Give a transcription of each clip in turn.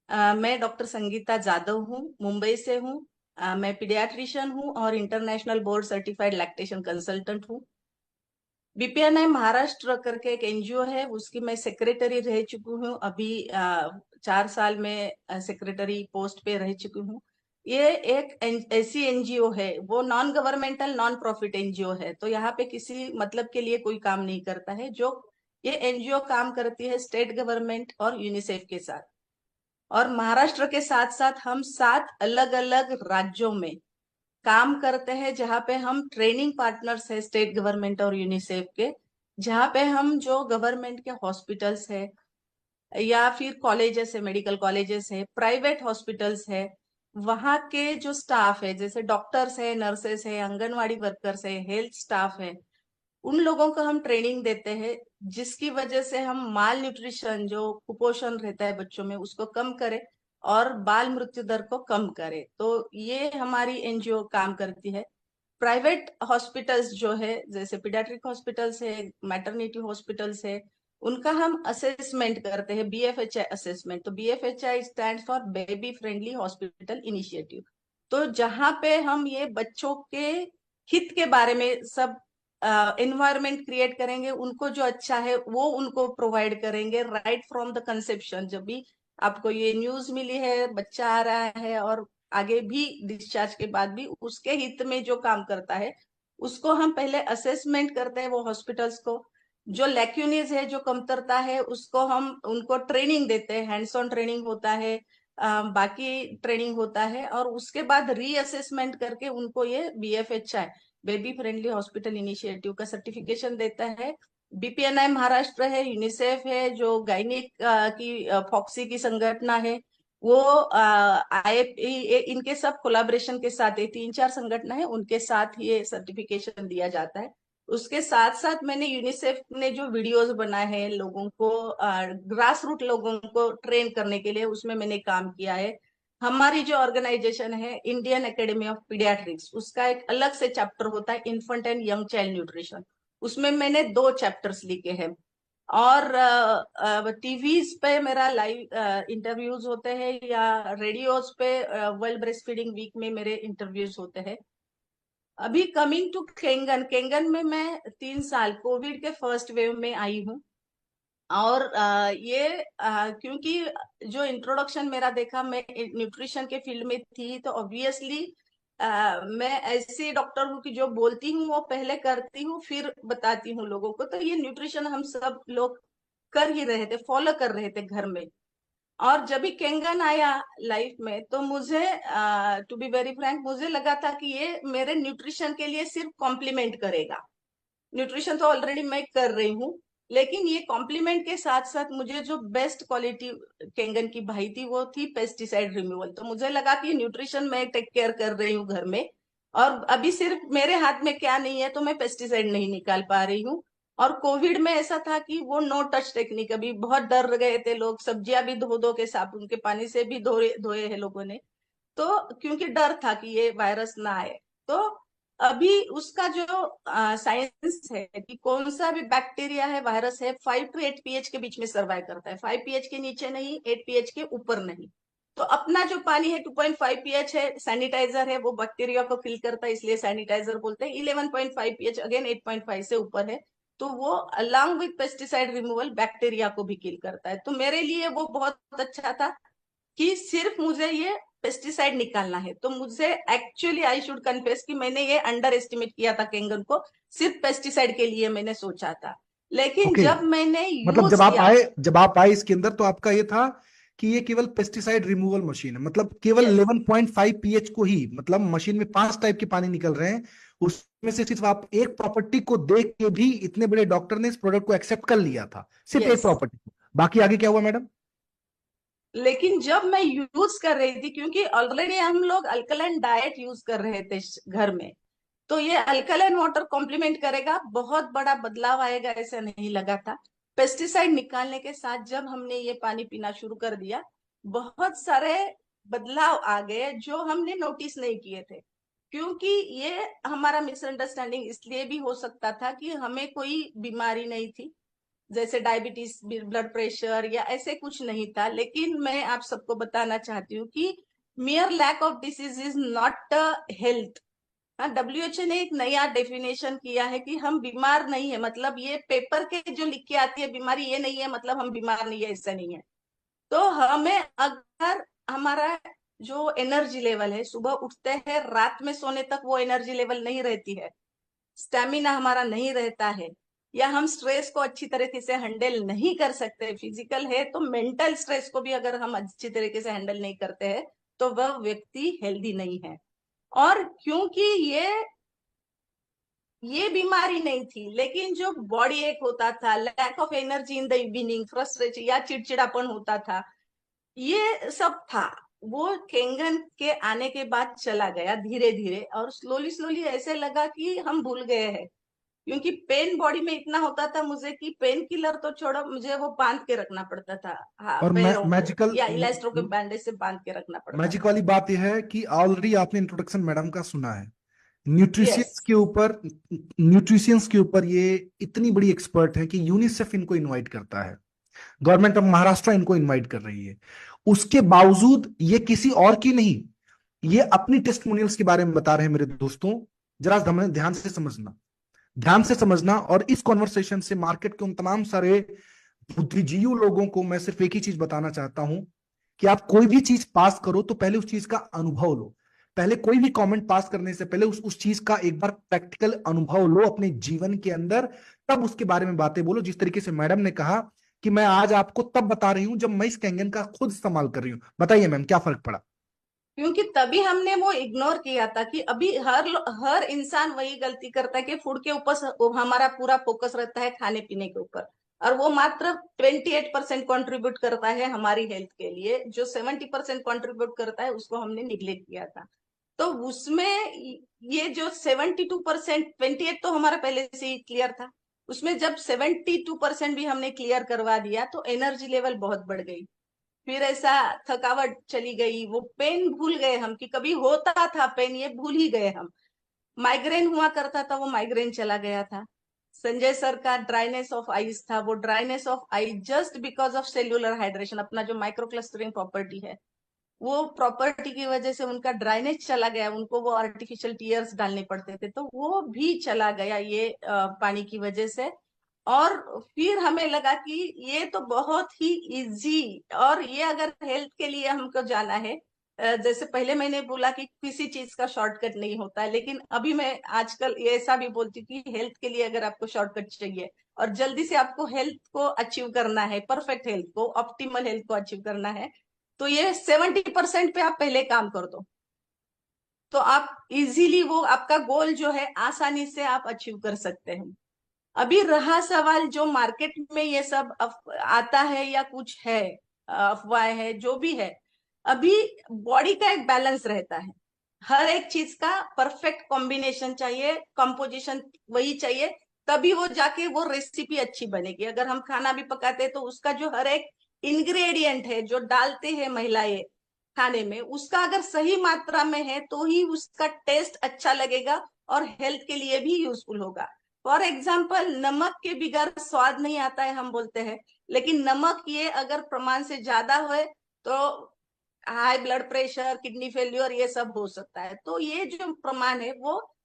मैं डॉक्टर संगीता जादव हूँ, मुंबई से हूँ। मैं पीडियाट्रिशियन हूँ और international board certified lactation consultant हूँ। बीपीएनआई महाराष्ट्र करके एक एनजीओ है, उसकी मैं सेक्रेटरी रह चुकी हूँ। अभी 4 साल में सेक्रेटरी पोस्ट पे रह चुकी हूँ। ये एक ऐसी एनजीओ है, वो non governmental non profit NGO है। तो यहाँ पे किसी मतलब के लिए कोई काम नहीं करता है। जो ये एनजीओ काम करती है स्टेट गवर्नमेंट और यूनिसेफ के साथ, और महाराष्ट्र के साथ साथ हम 7 अलग अलग राज्यों में काम करते हैं, जहाँ पे हम ट्रेनिंग पार्टनर्स है स्टेट गवर्नमेंट और यूनिसेफ के। जहाँ पे हम जो गवर्नमेंट के हॉस्पिटल्स है या फिर कॉलेजेस है, मेडिकल कॉलेजेस है, प्राइवेट हॉस्पिटल्स है, वहाँ के जो स्टाफ है, जैसे डॉक्टर्स है, नर्सेस है, आंगनवाड़ी वर्कर्स है, हेल्थ स्टाफ है, उन लोगों को हम ट्रेनिंग देते हैं, जिसकी वजह से हम माल न्यूट्रिशन, जो कुपोषण रहता है बच्चों में, उसको कम करें और बाल मृत्यु दर को कम करें। तो ये हमारी एनजीओ काम करती है। प्राइवेट हॉस्पिटल्स जो है, जैसे पीडियाट्रिक हॉस्पिटल्स है, मैटरनिटी हॉस्पिटल्स है, उनका हम असेसमेंट करते हैं, बीएफएचआई असेसमेंट। तो BFHI stand for baby friendly hospital initiative. तो जहां पे हम ये बच्चों के हित के बारे में सब एनवायरमेंट क्रिएट करेंगे, उनको जो अच्छा है वो उनको प्रोवाइड करेंगे राइट फ्रॉम द कंसेप्शन। जब भी आपको ये न्यूज मिली है, बच्चा आ रहा है, और आगे भी डिस्चार्ज के बाद भी उसके हित में जो काम करता है, उसको हम पहले असेसमेंट करते हैं वो हॉस्पिटल्स को। जो लैक्यूनीज है, जो कमतरता है, उसको हम उनको ट्रेनिंग देते हैं, हैंड्स ऑन ट्रेनिंग होता है, बाकी ट्रेनिंग होता है, और उसके बाद रीअसेसमेंट करके उनको ये बीएफएचआई, बेबी फ्रेंडली हॉस्पिटल इनिशिएटिव का सर्टिफिकेशन देता है। बीपीएनआई महाराष्ट्र है, यूनिसेफ है, जो गायनिक की फॉक्सी की संगठना है, वो आए, इनके सब कोलाबरेशन के साथ, ये 3-4 संगठन है, उनके साथ ये सर्टिफिकेशन दिया जाता है। उसके साथ साथ मैंने यूनिसेफ ने जो वीडियोस बनाए हैं लोगों को, ग्रास रूट लोगों को ट्रेन करने के लिए, उसमें मैंने काम किया है। हमारी जो ऑर्गेनाइजेशन है इंडियन एकेडमी ऑफ पीडियाट्रिक्स, उसका एक अलग से चैप्टर होता है infant and young child nutrition. उसमें मैंने 2 चैप्टर्स लिखे हैं। और टीवीज पे मेरा लाइव इंटरव्यूज होते हैं, या रेडियोज पे वर्ल्ड ब्रेस्ट फीडिंग वीक में मेरे इंटरव्यूज होते हैं। अभी कमिंग टू केंगन, केंगन में मैं 3 साल कोविड के फर्स्ट वेव में आई हूँ। और क्योंकि जो इंट्रोडक्शन मेरा देखा, मैं न्यूट्रिशन के फील्ड में थी, तो ऑब्वियसली मैं ऐसी डॉक्टर हूँ कि जो बोलती हूँ वो पहले करती हूँ, फिर बताती हूँ लोगों को। तो ये न्यूट्रिशन हम सब लोग कर ही रहे थे, फॉलो कर रहे थे घर में। और जब भी केंगन आया लाइफ में, तो मुझे टू बी वेरी फ्रैंक, मुझे लगा था कि ये मेरे न्यूट्रिशन के लिए सिर्फ कॉम्प्लीमेंट करेगा। न्यूट्रिशन तो ऑलरेडी मैं कर रही हूँ, लेकिन ये कॉम्प्लीमेंट के साथ साथ मुझे जो बेस्ट क्वालिटी केंगन की भाई थी, वो थी पेस्टिसाइड रिमूवल। तो मुझे लगा कि न्यूट्रिशन मैं टेक केयर कर रही हूँ घर में, और अभी सिर्फ मेरे हाथ में क्या नहीं है, तो मैं पेस्टिसाइड नहीं निकाल पा रही हूँ। और कोविड में ऐसा था कि वो नो टच टेक्निक, अभी बहुत डर गए थे लोग, सब्जियां भी धो धो के साबुन के पानी से भी धोए धोए हैं लोगों ने। तो क्योंकि डर था कि ये वायरस ना आए। तो अभी उसका जो साइंस है कि कौन सा भी बैक्टीरिया है, वायरस है, 5 to 8 pH के बीच में सर्वाइव करता है। 5 pH के नीचे नहीं, 8 pH के ऊपर नहीं। तो अपना जो पानी है 2.5 pH है, सैनिटाइजर है, वो बैक्टीरिया को किल करता है, इसलिए सैनिटाइजर बोलते हैं। 11.5 pH अगेन 8.5 से ऊपर है, तो वो along with pesticide removal bacteria को भी किल करता है। तो मेरे लिए वो बहुत अच्छा था कि सिर्फ मुझे ये पेस्टिसाइड निकालना है। तो मुझे एक्चुअली, आई शुड कन्फेस, कि मैंने ये अंडर एस्टिमेट किया था केंगन को, सिर्फ पेस्टिसाइड के लिए मैंने सोचा था। लेकिन ओके। जब मैंने मतलब यूज किया, जब आप आए इसके अंदर, तो आपका ये था कि ये केवल पेस्टिसाइड रिमूवल मशीन है, मतलब केवल यस, 11.5 पीएच को ही, मतलब मशीन में 5 टाइप के पानी निकल रहे हैं, उसमें से सिर्फ आप एक प्रॉपर्टी को देख के भी इतने बड़े डॉक्टर ने इस प्रोडक्ट को एक्सेप्ट कर लिया था, सिर्फ एक यस। प्रॉपर्टी को। बाकी आगे क्या हुआ मैडम? लेकिन जब मैं यूज कर रही थी, क्योंकि ऑलरेडी हम लोग अल्कलाइन डाइट यूज कर रहे थे घर में, तो ये अल्कलाइन वाटर कॉम्प्लीमेंट करेगा, बहुत बड़ा बदलाव आएगा ऐसा नहीं लगा था। पेस्टिसाइड निकालने के साथ जब हमने ये पानी पीना शुरू कर दिया, बहुत सारे बदलाव आ गए जो हमने नोटिस नहीं किए थे। क्योंकि ये हमारा मिसअंडरस्टैंडिंग इसलिए भी हो सकता था कि हमें कोई बीमारी नहीं थी, जैसे डायबिटीज, ब्लड प्रेशर या ऐसे कुछ नहीं था। लेकिन मैं आप सबको बताना चाहती हूँ कि mere lack of disease is not health. हाँ, डब्ल्यूएचओ ने एक नया डेफिनेशन किया है कि हम बीमार नहीं है, मतलब ये पेपर के जो लिख के आती है बीमारी ये नहीं है, मतलब हम बीमार नहीं है, ऐसा नहीं है। तो हमें अगर हमारा जो एनर्जी लेवल है, सुबह उठते हैं रात में सोने तक वो एनर्जी लेवल नहीं रहती है, स्टेमिना हमारा नहीं रहता है, या हम स्ट्रेस को अच्छी तरीके से हैंडल नहीं कर सकते, फिजिकल है तो मेंटल स्ट्रेस को भी अगर हम अच्छी तरीके से हैंडल नहीं करते हैं, तो वह व्यक्ति हेल्दी नहीं है। और क्योंकि ये बीमारी नहीं थी, लेकिन जो बॉडी एक होता था, lack of energy in the evening, frustration या चिड़चिड़ापन होता था, ये सब था, वो केंगन के आने के बाद चला गया धीरे धीरे। और स्लोली स्लोली ऐसे लगा कि हम भूल गए हैं, क्योंकि पेन बॉडी में इतना होता था मुझे कि पेन किलर तो छोड़ो, मुझे वो बांध के रखना पड़ता था, हाँ, और पैरों को मैजिकल या इलास्टो के बैंडेज से बांध के रखना पड़ता मैजिक था। वाली बात यह है कि ऑलरेडी आपने इंट्रोडक्शन मैडम का सुना है। यस। न्यूट्रिशियंस के ऊपर ये इतनी बड़ी एक्सपर्ट है कि यूनिसेफ इनको इनवाइट करता है, गवर्नमेंट ऑफ महाराष्ट्र इनको इनवाइट कर रही है। उसके बावजूद ये किसी और की नहीं, ये अपनी टेस्टिमोनियल्स के बारे में बता रहे हैं मेरे दोस्तों। जरा ध्यान से समझना। और इस कॉन्वर्सेशन से मार्केट के उन तमाम सारे बुद्धिजीवी लोगों को मैं सिर्फ एक ही चीज बताना चाहता हूं कि आप कोई भी चीज पास करो तो पहले उस चीज का अनुभव लो। पहले कोई भी कमेंट पास करने से पहले उस चीज का एक बार प्रैक्टिकल अनुभव लो अपने जीवन के अंदर, तब उसके बारे में बातें बोलो। जिस तरीके से मैडम ने कहा कि मैं आज आपको तब बता रही हूं जब मैं इस कैंगन का खुद इस्तेमाल कर रही हूं। बताइए मैम, क्या फर्क पड़ा? क्योंकि तभी हमने वो इग्नोर किया था कि अभी हर इंसान वही गलती करता है कि फूड के ऊपर हमारा पूरा फोकस रहता है, खाने पीने के ऊपर, और वो मात्र 28% कॉन्ट्रीब्यूट करता है हमारी हेल्थ के लिए, जो 70% कॉन्ट्रीब्यूट करता है उसको हमने निग्लेक्ट किया था। तो उसमें ये जो 72%, 28 तो हमारा पहले से ही क्लियर था, उसमें जब 72% भी हमने क्लियर करवा दिया तो एनर्जी लेवल बहुत बढ़ गई। फिर ऐसा थकावट चली गई, वो पेन भूल गए हम कि कभी होता था पेन, ये भूल ही गए हम। माइग्रेन हुआ करता था, वो माइग्रेन चला गया था। संजय सर का ड्राइनेस ऑफ आईज था, वो dryness of I just because of cellular hydration, अपना जो माइक्रो क्लस्टरिंग प्रॉपर्टी है, वो प्रॉपर्टी की वजह से उनका ड्राइनेस चला गया, उनको वो आर्टिफिशियल टीयर्स डालने पड़ते थे, तो वो भी चला गया ये पानी की वजह से। और फिर हमें लगा कि ये तो बहुत ही इजी, और ये अगर हेल्थ के लिए हमको जाना है, जैसे पहले मैंने बोला कि किसी चीज का शॉर्टकट नहीं होता है, लेकिन अभी मैं आजकल ये ऐसा भी बोलती हूँ कि हेल्थ के लिए अगर आपको शॉर्टकट चाहिए और जल्दी से आपको हेल्थ को अचीव करना है, परफेक्ट हेल्थ को, ऑप्टिमल हेल्थ को अचीव करना है, तो ये 70% पे आप पहले काम कर दो, तो आप इजीली वो आपका गोल जो है आसानी से आप अचीव कर सकते हैं। अभी रहा सवाल जो मार्केट में ये सब आता है या कुछ है, अफवाह है, जो भी है, अभी बॉडी का एक बैलेंस रहता है, हर एक चीज का परफेक्ट कॉम्बिनेशन चाहिए, कंपोजिशन वही चाहिए, तभी वो जाके वो रेसिपी अच्छी बनेगी। अगर हम खाना भी पकाते हैं तो उसका जो हर एक इंग्रेडिएंट है जो डालते हैं महिलाएं खाने में, उसका अगर सही मात्रा में है तो ही उसका टेस्ट अच्छा लगेगा और हेल्थ के लिए भी यूजफुल होगा। फॉर एग्जाम्पल, नमक के बिगर स्वाद नहीं आता है हम बोलते हैं, लेकिन नमक ये अगर प्रमाण से ज्यादा हो तो high blood pressure, kidney failure, ये सब हो सकता है। तो ये जो प्रमाण है वो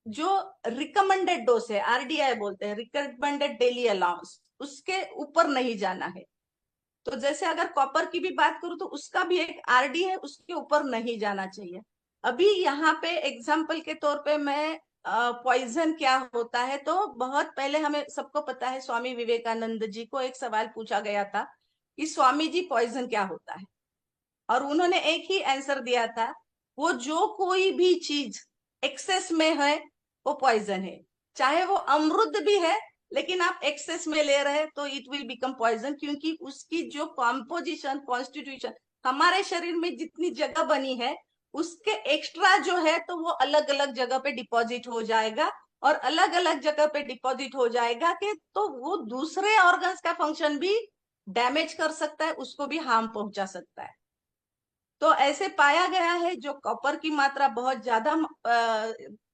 जो रिकमेंडेड डोज है, आरडीआई बोलते हैं, रिकमेंडेड डेली अलाउंस, उसके ऊपर नहीं जाना है। तो जैसे अगर कॉपर की भी बात करूं तो उसका भी एक आरडी है, उसके ऊपर नहीं जाना चाहिए। अभी यहाँ पे एग्जाम्पल के तौर पे मैं पॉइजन क्या होता है, तो बहुत पहले हमें सबको पता है, स्वामी विवेकानंद जी को एक सवाल पूछा गया था कि स्वामी जी पॉइजन क्या होता है, और उन्होंने एक ही आंसर दिया था, वो जो कोई भी चीज एक्सेस में है वो पॉइजन है, चाहे वो अमृत भी है, लेकिन आप एक्सेस में ले रहे हैं तो इट विल बिकम पॉइजन, क्योंकि उसकी जो कॉम्पोजिशन, कॉन्स्टिट्यूशन, हमारे शरीर में जितनी जगह बनी है उसके एक्स्ट्रा जो है तो वो अलग अलग जगह पे डिपॉजिट हो जाएगा, और अलग अलग जगह पे डिपॉजिट हो जाएगा कि तो वो दूसरे ऑर्गन्स का फंक्शन भी डैमेज कर सकता है, उसको भी हार्म पहुंचा सकता है। तो ऐसे पाया गया है जो कॉपर की मात्रा बहुत ज्यादा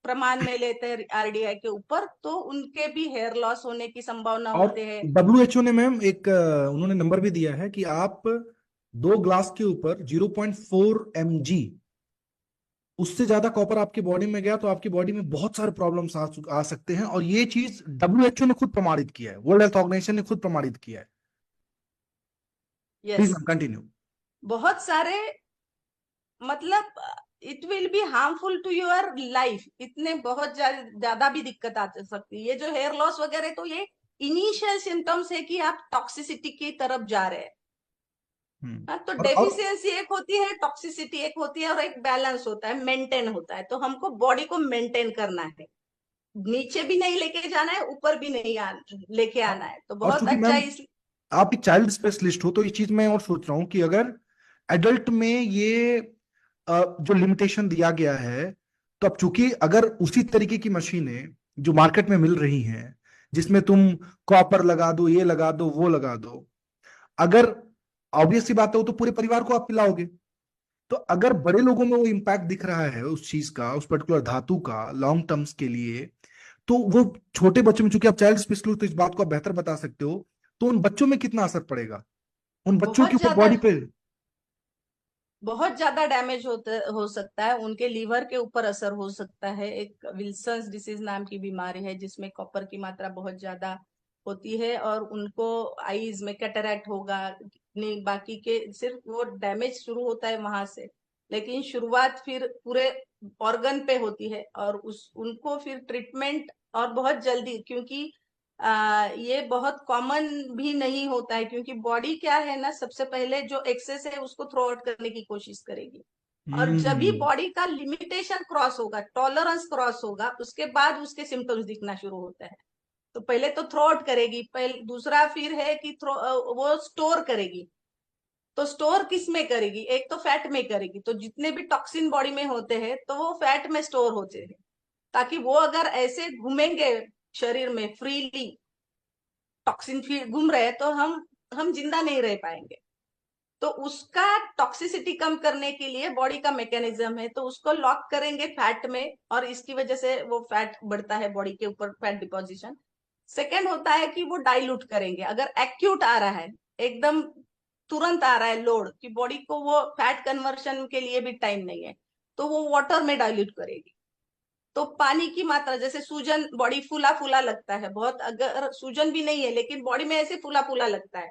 प्रमाण में लेते हैं आरडीआई के ऊपर, तो उनके भी हेयर लॉस होने की संभावना और होते हैं। डब्ल्यूएचओ ने मैम एक उन्होंने नंबर भी दिया है कि आप 2 ग्लास के ऊपर 0.4 mg, उससे ज्यादा कॉपर आपकी बॉडी में गया तो आपकी बॉडी में बहुत सारे प्रॉब्लम्स आ सकते हैं। और ये चीज डब्ल्यूएचओ ने खुद प्रमाणित किया है, वर्ल्ड हेल्थ ऑर्गेनाइजेशन ने खुद प्रमाणित किया है। Please yes, ma'am continue. बहुत सारे, मतलब it will be harmful to your life, इतने बहुत ज्यादा भी दिक्कत आ सकती है। ये जो हेयर लॉस वगैरह, तो ये इनिशियल सिम्टम्स है कि आप टॉक्सिसिटी की तरफ जा रहे हैं। हाँ, तो और डेफिशिएंसी एक होती है, टॉक्सिसिटी एक होती है, और एक बैलेंस होता है, मेंटेन होता है। तो हमको बॉडी को मेंटेन करना है, नीचे भी नहीं लेके जाना है, ऊपर भी नहीं लेके आना है। तो और बहुत चूंकि अच्छा मैम है इस। आप एक चाइल्ड स्पेशलिस्ट हो तो ये चीज मैं और सोच रहा हूँ कि अगर एडल्ट में ये जो लिमिटेशन दिया गया है, तो अब चूंकि अगर उसी तरीके की मशीनें जो मार्केट में मिल रही हैं, जिसमें तुम कॉपर लगा दो, ये लगा दो, वो लगा दो, अगर ऑब्वियस सी बात है वो तो पूरे परिवार को आप पिलाओगे। तो अगर बड़े लोगों में वो इम्पैक्ट दिख रहा है उस चीज का, उस पर्टिकुलर धातु का लॉन्ग टर्म्स के लिए, तो वो छोटे बच्चों में, चूंकि आप चाइल्ड स्पेशलिस्ट हो तो इस बात को आप बेहतर बता सकते हो, तो उन बच्चों में कितना असर पड़ेगा, उन बच्चों की बहुत वो ज्यादा, बॉडी पे। बहुत ज्यादा डैमेज हो सकता है, उनके लीवर के ऊपर असर हो सकता है। एक विल्सन्स डिसीज नाम की बीमारी है जिसमें कॉपर की मात्रा बहुत ज्यादा होती है, और उनको आईज में कैटरैक्ट होगा। नहीं, बाकी के सिर्फ वो डैमेज शुरू होता है वहां से, लेकिन शुरुआत फिर पूरे ऑर्गन पे होती है, और उस उनको फिर ट्रीटमेंट, और बहुत जल्दी, क्योंकि ये बहुत कॉमन भी नहीं होता है, क्योंकि बॉडी क्या है ना, सबसे पहले जो एक्सेस है उसको थ्रो आउट करने की कोशिश करेगी। और जब भी हम्म। बॉडी का लिमिटेशन क्रॉस होगा, टॉलरेंस क्रॉस होगा, उसके बाद उसके सिम्टम्स दिखना शुरू होता है। तो पहले तो थ्रो आउट करेगी, पहले दूसरा फिर है कि वो स्टोर करेगी। तो स्टोर किस में करेगी? एक तो फैट में करेगी, तो जितने भी टॉक्सिन बॉडी में होते हैं तो वो फैट में स्टोर होते हैं, ताकि वो अगर ऐसे घूमेंगे शरीर में फ्रीली, टॉक्सिन फील्ड घूम रहे हैं, तो हम जिंदा नहीं रह पाएंगे। तो उसका टॉक्सिसिटी कम करने के लिए बॉडी का मैकेनिज्म है, तो उसको लॉक करेंगे फैट में, और इसकी वजह से वो फैट बढ़ता है बॉडी के ऊपर, फैट डिपोजिशन। सेकेंड होता है कि वो डाइल्यूट करेंगे, अगर एक्यूट आ रहा है, एकदम तुरंत आ रहा है लोड, कि बॉडी को वो फैट कन्वर्शन के लिए भी टाइम नहीं है, तो वो वाटर में डाइल्यूट करेगी। तो पानी की मात्रा, जैसे सूजन, बॉडी फूला फूला लगता है बहुत, अगर सूजन भी नहीं है लेकिन बॉडी में ऐसे फूला फूला लगता है,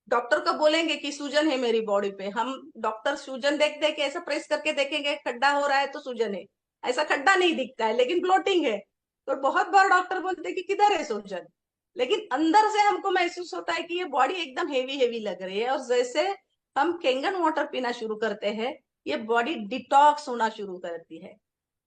डॉक्टर को बोलेंगे कि सूजन है मेरी बॉडी पे, हम डॉक्टर सूजन देख देख के ऐसा प्रेस करके देखेंगे, खड्डा हो रहा है तो सूजन है। ऐसा खड्डा नहीं दिखता है लेकिन ब्लोटिंग है। तो बहुत बार डॉक्टर बोलते हैं कि किधर है सूजन, लेकिन अंदर से हमको महसूस होता है कि ये बॉडी एकदम हेवी हेवी लग रही है। और जैसे हम केंगन वाटर पीना शुरू करते हैं, ये बॉडी डिटॉक्स होना शुरू करती है,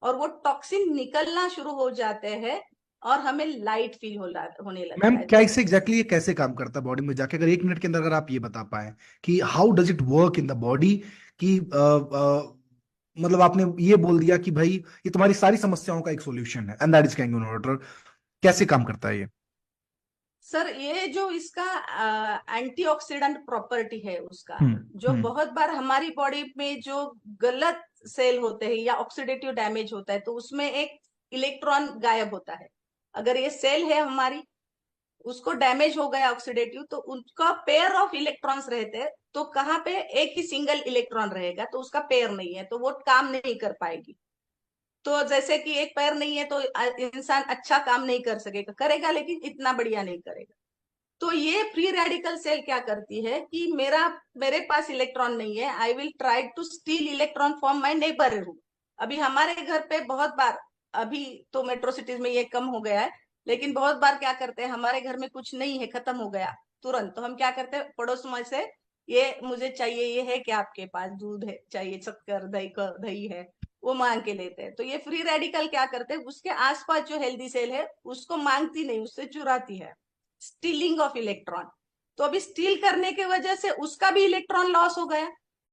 और वो टॉक्सिन निकलना शुरू हो जाते हैं, और हमें लाइट फील होने मैम लगता है। क्या तो इससे एग्जैक्टली ये कैसे काम करता है बॉडी में जाके, अगर 1 मिनट के अंदर अगर आप ये बता पाए कि how does it work in the body, कि मतलब आपने ये बोल दिया कि भाई ये तुम्हारी सारी समस्याओं का एक सॉल्यूशन है, and that is Kangen water, कैसे काम करता है ये? सर, ये जो इसका एंटीऑक्सीडेंट प्रॉपर्टी है उसका, जो हम्म। बहुत बार हमारी बॉडी में जो गलत सेल होते हैं या ऑक्सीडेटिव डैमेज होता है, तो उसमें एक इलेक्ट्रॉन गायब होता है। अगर ये सेल है हमारी, उसको डैमेज हो गया ऑक्सीडेटिव, तो उसका पेयर ऑफ इलेक्ट्रॉन्स रहते हैं, तो कहाँ पे एक ही सिंगल इलेक्ट्रॉन रहेगा, तो उसका पेयर नहीं है, तो वो काम नहीं कर पाएगी। तो जैसे कि एक पैर नहीं है तो इंसान अच्छा काम नहीं कर सकेगा, करेगा लेकिन इतना बढ़िया नहीं करेगा। तो ये फ्री रेडिकल सेल क्या करती है कि मेरे पास इलेक्ट्रॉन नहीं है, I will try to steal electron from my neighbourhood. अभी हमारे घर पे बहुत बार, अभी तो मेट्रो सिटीज में ये कम हो गया है, लेकिन बहुत बार क्या करते हैं, हमारे घर में कुछ नहीं है, खत्म हो गया तुरंत, तो हम क्या करते हैं, पड़ोस में से, ये मुझे चाहिए, ये है क्या आपके पास, दूध है चाहिए, शक्कर, दही है, वो मांग के लेते हैं। तो ये फ्री रेडिकल क्या करते हैं, उसके आसपास जो हेल्दी सेल है उसको मांगती नहीं, उससे चुराती है, स्टीलिंग ऑफ इलेक्ट्रॉन। तो अभी स्टील करने की वजह से उसका भी इलेक्ट्रॉन लॉस हो गया,